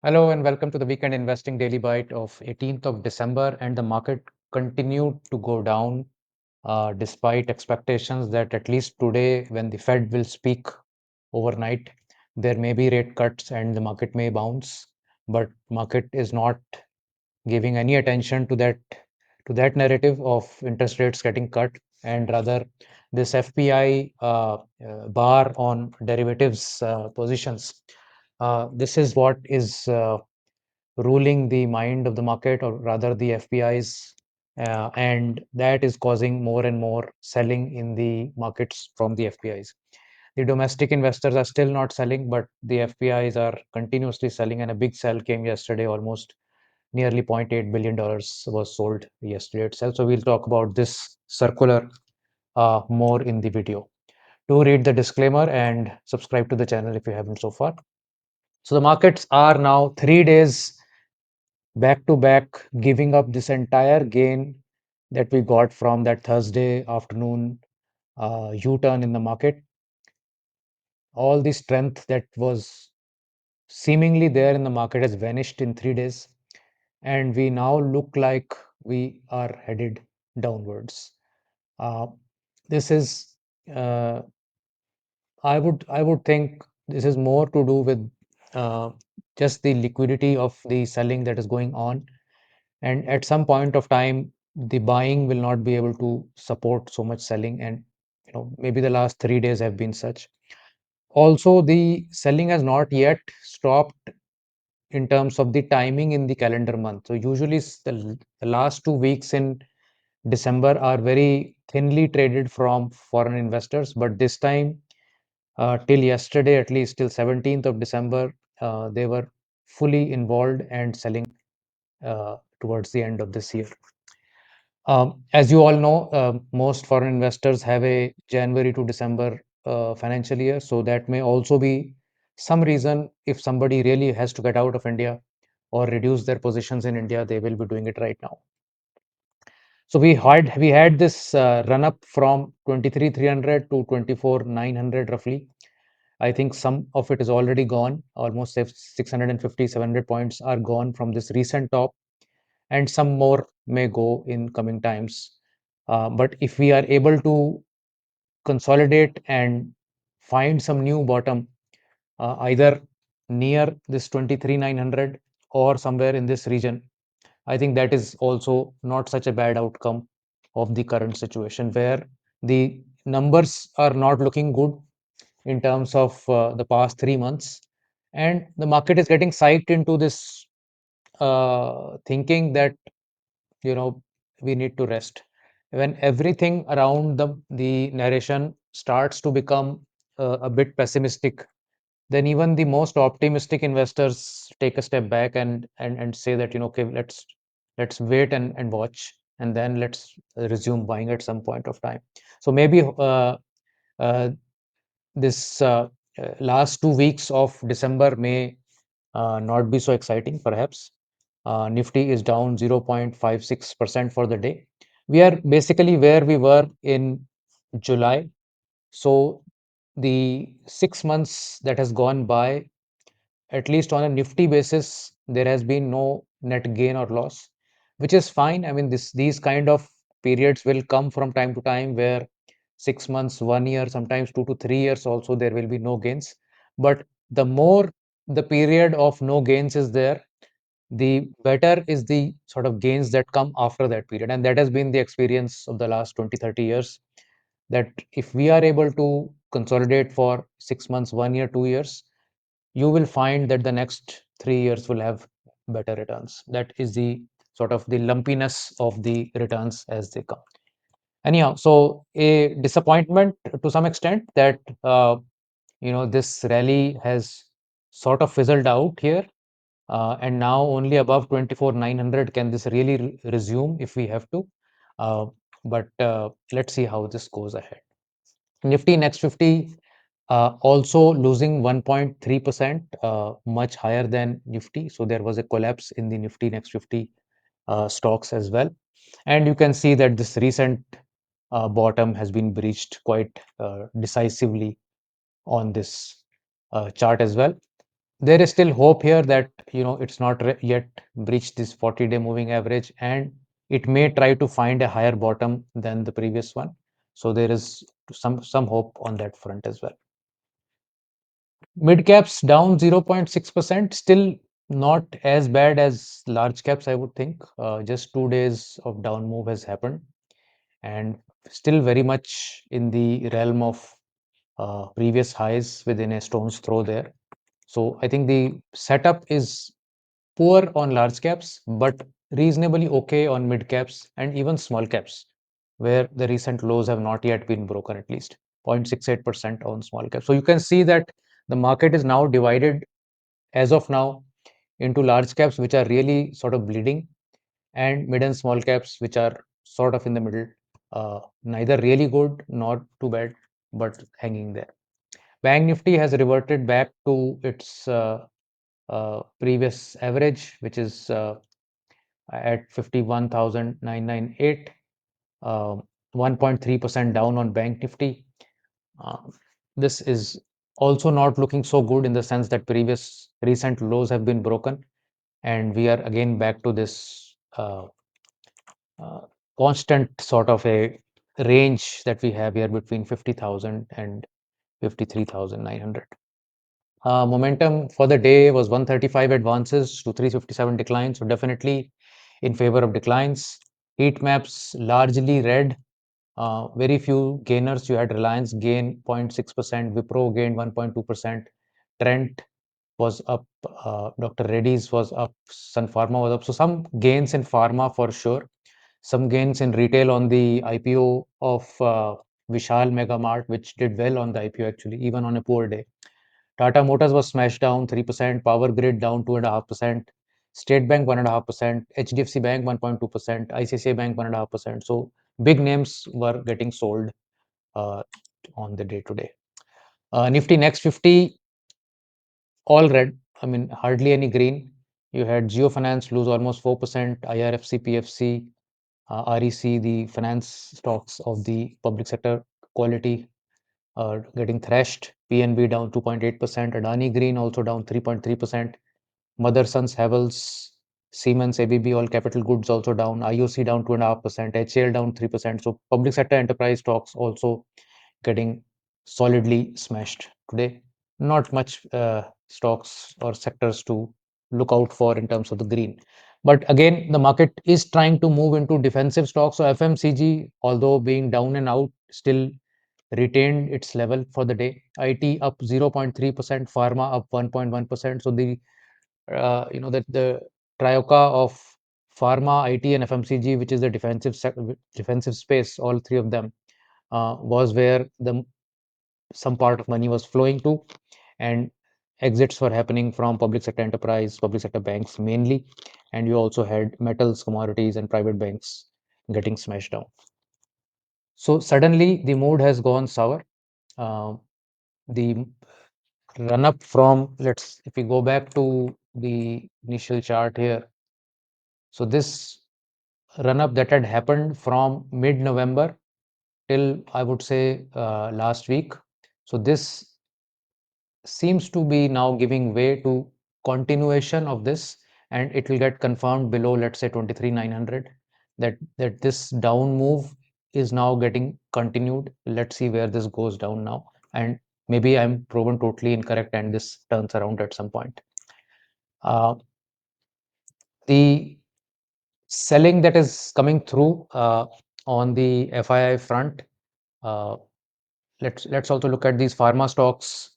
Hello and welcome to the Weekend Investing Daily Bite of 18th of December. And the market continued to go down despite expectations that at least today, when the Fed will speak overnight, there may be rate cuts and the market may bounce. But market is not giving any attention to that narrative of interest rates getting cut, and rather this FPI bar on derivatives positions. This is what is ruling the mind of the market, or rather the FPIs, and that is causing more and more selling in the markets from the FPIs. The domestic investors are still not selling, but the FPIs are continuously selling, and a big sell came yesterday. Almost nearly $0.8 billion was sold yesterday itself. So we'll talk about this circular more in the video. Do read the disclaimer and subscribe to the channel if you haven't so far. So the markets are now 3 days back to back, giving up this entire gain that we got from that Thursday afternoon U-turn in the market. All the strength that was seemingly there in the market has vanished in 3 days, and we now look like we are headed downwards. Uh, this is, uh, I would think, this is more to do with uh, just the liquidity of the selling that is going on. And at some point of time, the buying will not be able to support so much selling. And maybe the last 3 days have been such. Also, the selling has not yet stopped in terms of the timing in the calendar month. So usually the last 2 weeks in December are very thinly traded from foreign investors, but this time, till yesterday, at least till 17th of December, they were fully involved and selling towards the end of this year. As you all know, most foreign investors have a January to December financial year, so that may also be some reason. If somebody really has to get out of India or reduce their positions in India, they will be doing it right now. So we had this run up from 23,300 to 24,900 roughly. I think some of it is already gone. Almost 650, 700 points are gone from this recent top, and some more may go in coming times. But if we are able to consolidate and find some new bottom, either near this 23,900 or somewhere in this region, I think that is also not such a bad outcome of the current situation, where the numbers are not looking good in terms of the past 3 months, and the market is getting psyched into this thinking that we need to rest. When everything around the narration starts to become a bit pessimistic, then even the most optimistic investors take a step back and say that, okay, let's wait and watch, and then let's resume buying at some point of time. So maybe uh, this last 2 weeks of December may not be so exciting, perhaps. Nifty is down 0.56% for the day. We are basically where we were in July. So the 6 months that has gone by, at least on a Nifty basis, there has been no net gain or loss, which is fine. I mean, these kind of periods will come from time to time, where 6 months, 1 year, sometimes 2 to 3 years also there will be no gains. But the more the period of no gains is there, the better is the sort of gains that come after that period. And that has been the experience of the last 20, 30 years, that if we are able to consolidate for 6 months, 1 year, 2 years, you will find that the next 3 years will have better returns. That is the sort of the lumpiness of the returns as they come. Anyhow, so a disappointment to some extent that this rally has sort of fizzled out here, and now only above 24,900 can this really resume if we have to. Uh, but let's see how this goes ahead. Nifty Next 50 also losing 1.3%, much higher than Nifty. So there was a collapse in the Nifty Next 50 stocks as well. And you can see that this recent bottom has been breached quite decisively on this chart as well. There is still hope here that it's not yet breached this 40-day moving average, and it may try to find a higher bottom than the previous one. So there is some hope on that front as well. Mid caps down 0.6%, still not as bad as large caps, I would think. Just 2 days of down move has happened, and still very much in the realm of previous highs within a stone's throw there. So I think the setup is poor on large caps, but reasonably okay on mid caps and even small caps, where the recent lows have not yet been broken, at least 0.68% on small caps. So you can see that the market is now divided as of now into large caps, which are really sort of bleeding, and mid and small caps, which are sort of in the middle, neither really good nor too bad, but hanging there. Bank Nifty has reverted back to its previous average, which is at 51,998, 1.3% down on Bank Nifty. Uh, this is also not looking so good in the sense that previous recent lows have been broken, and we are again back to this uh, constant sort of a range that we have here between 50,000 and 53,900. Momentum for the day was 135 advances to 357 declines, so definitely in favor of declines. Heat maps largely red. Very few gainers. You had Reliance gain 0.6%, Wipro gained 1.2%, Trent was up, Dr. Reddy's was up, Sun Pharma was up. So some gains in pharma for sure. Some gains in retail on the IPO of Vishal Mega Mart, which did well on the IPO actually, even on a poor day. Tata Motors was smashed down 3%, Power Grid down 2.5%, State Bank 1.5%, HDFC Bank 1.2%, ICICI Bank 1.5%. So big names were getting sold uh, on the day today. Nifty Next 50 all red. I mean, hardly any green. You had Geo Finance lose almost 4%, IRFC, PFC, REC, the finance stocks of the public sector quality getting thrashed. PNB down 2.8%. Adani Green also down 3.3%. Mothersons, Havels, Siemens, ABB, all capital goods also down. IOC down 2.5%. HAL down 3%. So public sector enterprise stocks also getting solidly smashed today. Not much stocks or sectors to look out for in terms of the green. But again, the market is trying to move into defensive stocks. So FMCG, although being down and out, still retained its level for the day. IT up 0.3%, pharma up 1.1%. So the the trioca of pharma, IT, and FMCG, which is the defensive space, all three of them was where the some part of money was flowing to, and exits were happening from public sector enterprise, public sector banks mainly, and you also had metals, commodities, and private banks getting smashed down. So suddenly the mood has gone sour. Uh, the run up from, let's, if we go back to the initial chart here, so this run up that had happened from mid November till I would say last week. So this seems to be now giving way to continuation of this, and it will get confirmed below, let's say 23,900, that this down move is now getting continued. Let's see where this goes down now, and maybe I'm proven totally incorrect and this turns around at some point. uh, the selling that is coming through on the FII front, uh, let's also look at these pharma stocks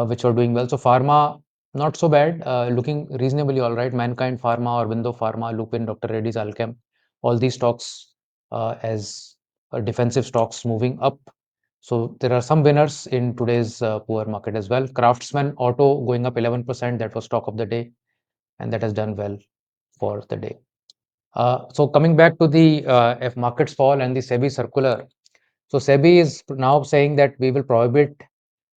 which are doing well. So pharma not so bad, looking reasonably all right. Mankind Pharma, Aurobindo Pharma, Lupin, Dr. Reddy's, Alchem, all these stocks as defensive stocks moving up. So there are some winners in today's poor market as well. Craftsman Auto going up 11%. That was stock of the day, and that has done well for the day. So coming back to the if markets fall and the SEBI circular. So SEBI is now saying that we will prohibit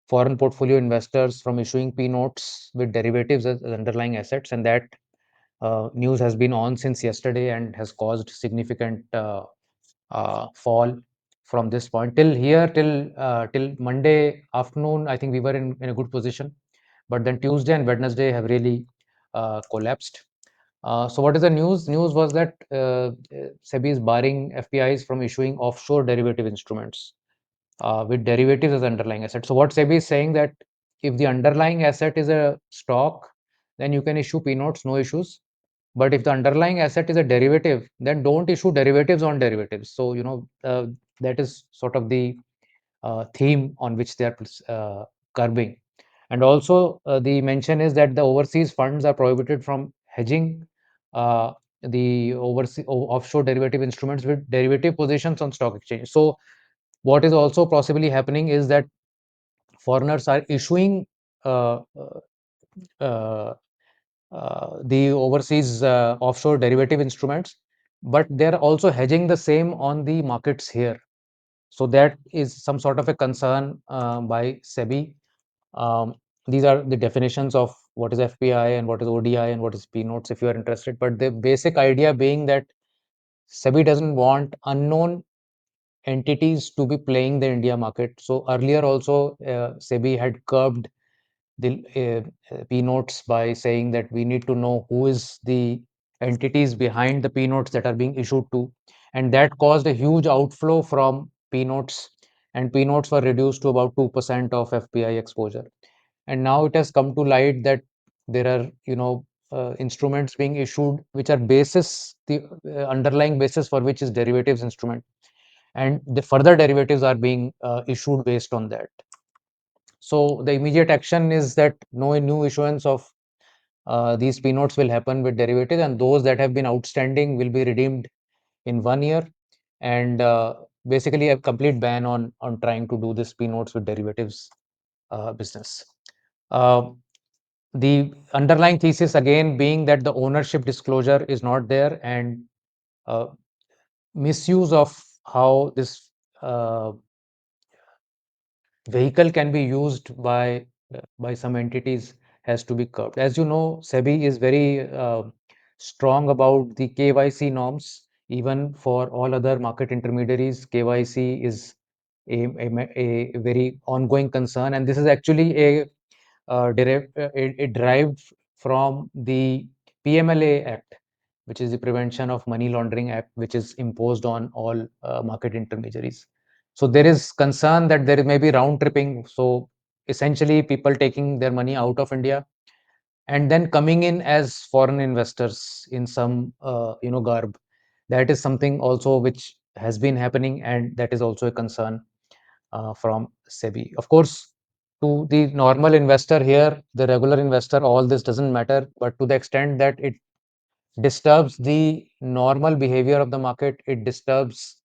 foreign portfolio investors from issuing P notes with derivatives as underlying assets, and that news has been on since yesterday and has caused significant fall from this point till here till Monday afternoon. I think we were in a good position, but then Tuesday and Wednesday have really collapsed. So what is the news? News was that SEBI is barring FPIs from issuing offshore derivative instruments with derivatives as underlying asset. So what SEBI is saying that if the underlying asset is a stock, then you can issue P notes, no issues. But if the underlying asset is a derivative, then don't issue derivatives on derivatives. So that is sort of the theme on which they are curbing. And also, the mention is that the overseas funds are prohibited from hedging uh, the offshore derivative instruments with derivative positions on stock exchange. So, what is also possibly happening is that foreigners are issuing uh, uh, the overseas offshore derivative instruments, but they're also hedging the same on the markets here. So that is some sort of a concern by SEBI. um, these are the definitions of what is FPI and what is ODI and what is P notes if you are interested. But the basic idea being that SEBI doesn't want unknown entities to be playing the India market. So earlier also SEBI had curbed the P notes by saying that we need to know who is the entities behind the P notes that are being issued to, and that caused a huge outflow from P notes, and P notes were reduced to about 2% of FPI exposure. And now it has come to light that there are instruments being issued which are basis the underlying basis for which is derivatives instrument, and the further derivatives are being issued based on that. So the immediate action is that no new issuance of these P notes will happen with derivatives, and those that have been outstanding will be redeemed in 1 year. And basically, a complete ban on trying to do this P notes with derivatives business. Uh, the underlying thesis again being that the ownership disclosure is not there, and uh, misuse of how this uh, vehicle can be used by some entities has to be curbed. As you know, SEBI is very strong about the KYC norms. Even for all other market intermediaries, KYC is a very ongoing concern, and this is actually it derived from the PMLA Act, which is the Prevention of Money Laundering Act, which is imposed on all market intermediaries. So there is concern that there may be round tripping. So essentially, people taking their money out of India and then coming in as foreign investors in some garb. That is something also which has been happening, and that is also a concern from SEBI. Of course, to the normal investor here, the regular investor, all this doesn't matter. But to the extent that it disturbs the normal behavior of the market, it disturbs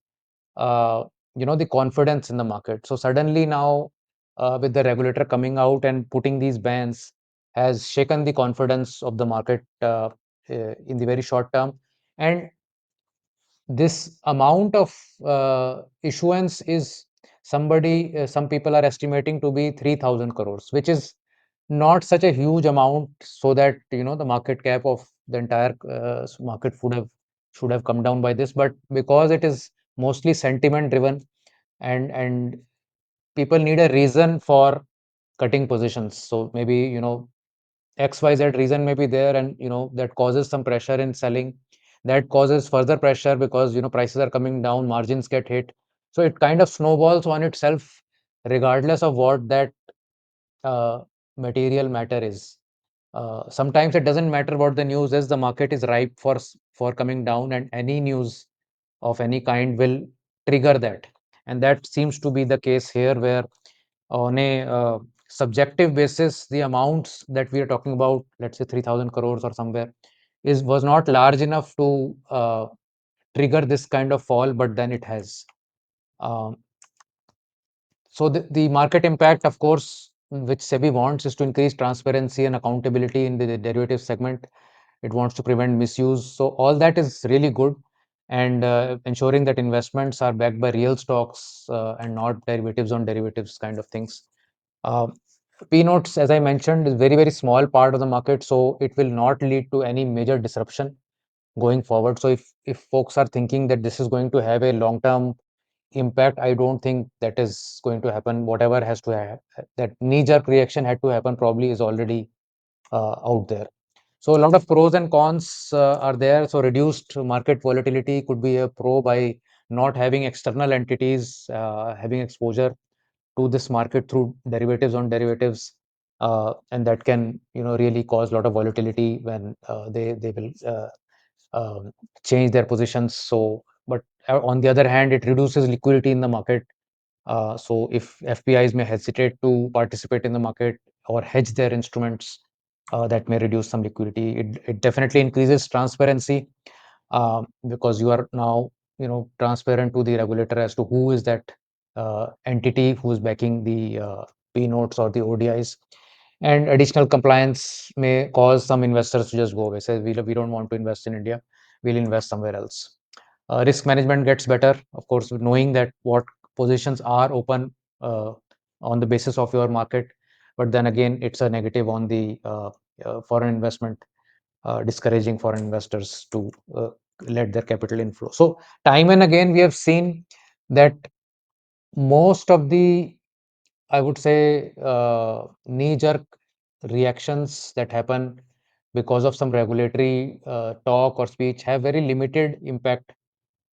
uh, the confidence in the market. So suddenly now, with the regulator coming out and putting these bans, has shaken the confidence of the market in the very short term. And this amount of issuance is some people are estimating to be 3,000 crores, which is not such a huge amount, so that the market cap of the entire market should have come down by this. But because it is mostly sentiment driven, and people need a reason for cutting positions, so maybe XYZ reason may be there, and that causes some pressure in selling. That causes further pressure because prices are coming down, margins get hit. So it kind of snowballs on itself, regardless of what that uh, material matter is. Sometimes it doesn't matter what the news is. The market is ripe for coming down, and any news of any kind will trigger that. And that seems to be the case here, where on a subjective basis, the amounts that we are talking about, let's say 3,000 crores or somewhere, is was not large enough to trigger this kind of fall, but then it has. Um, so the market impact, of course, which SEBI wants, is to increase transparency and accountability in the derivative segment. It wants to prevent misuse. So all that is really good, and ensuring that investments are backed by real stocks and not derivatives on derivatives kind of things. Uh, P notes, as I mentioned, is very, very small part of the market, so it will not lead to any major disruption going forward. So if folks are thinking that this is going to have a long term impact, I don't think that is going to happen. Whatever has to happen, that knee-jerk reaction had to happen, probably is already out there. So a lot of pros and cons are there. So reduced market volatility could be a pro by not having external entities having exposure to this market through derivatives on derivatives, and that can really cause a lot of volatility when they will change their positions. So, but on the other hand, it reduces liquidity in the market. So if FPIs may hesitate to participate in the market or hedge their instruments, that may reduce some liquidity. It definitely increases transparency, because you are now transparent to the regulator as to who is that entity who is backing the P notes or the ODIs. And additional compliance may cause some investors to just go away, say we don't want to invest in India, we'll invest somewhere else. Risk management gets better, of course, knowing that what positions are open on the basis of your market. But then again, it's a negative on the foreign investment, discouraging foreign investors to let their capital inflow. So time and again, we have seen that most of the, I would say, knee-jerk reactions that happen because of some regulatory talk or speech have very limited impact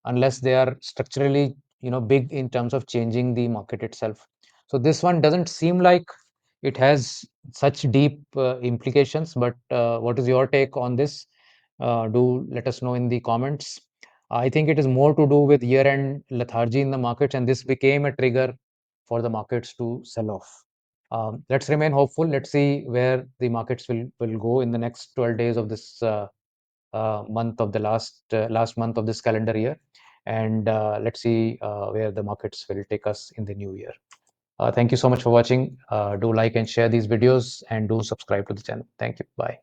unless they are structurally big in terms of changing the market itself. So this one doesn't seem like it has such deep implications. But what is your take on this? Do let us know in the comments. I think it is more to do with year-end lethargy in the markets, and this became a trigger for the markets to sell off. Let's remain hopeful. Let's see where the markets will go in the next 12 days of this month of the last month of this calendar year, and let's see where the markets will take us in the new year. Thank you so much for watching. Do like and share these videos, and do subscribe to the channel. Thank you. Bye.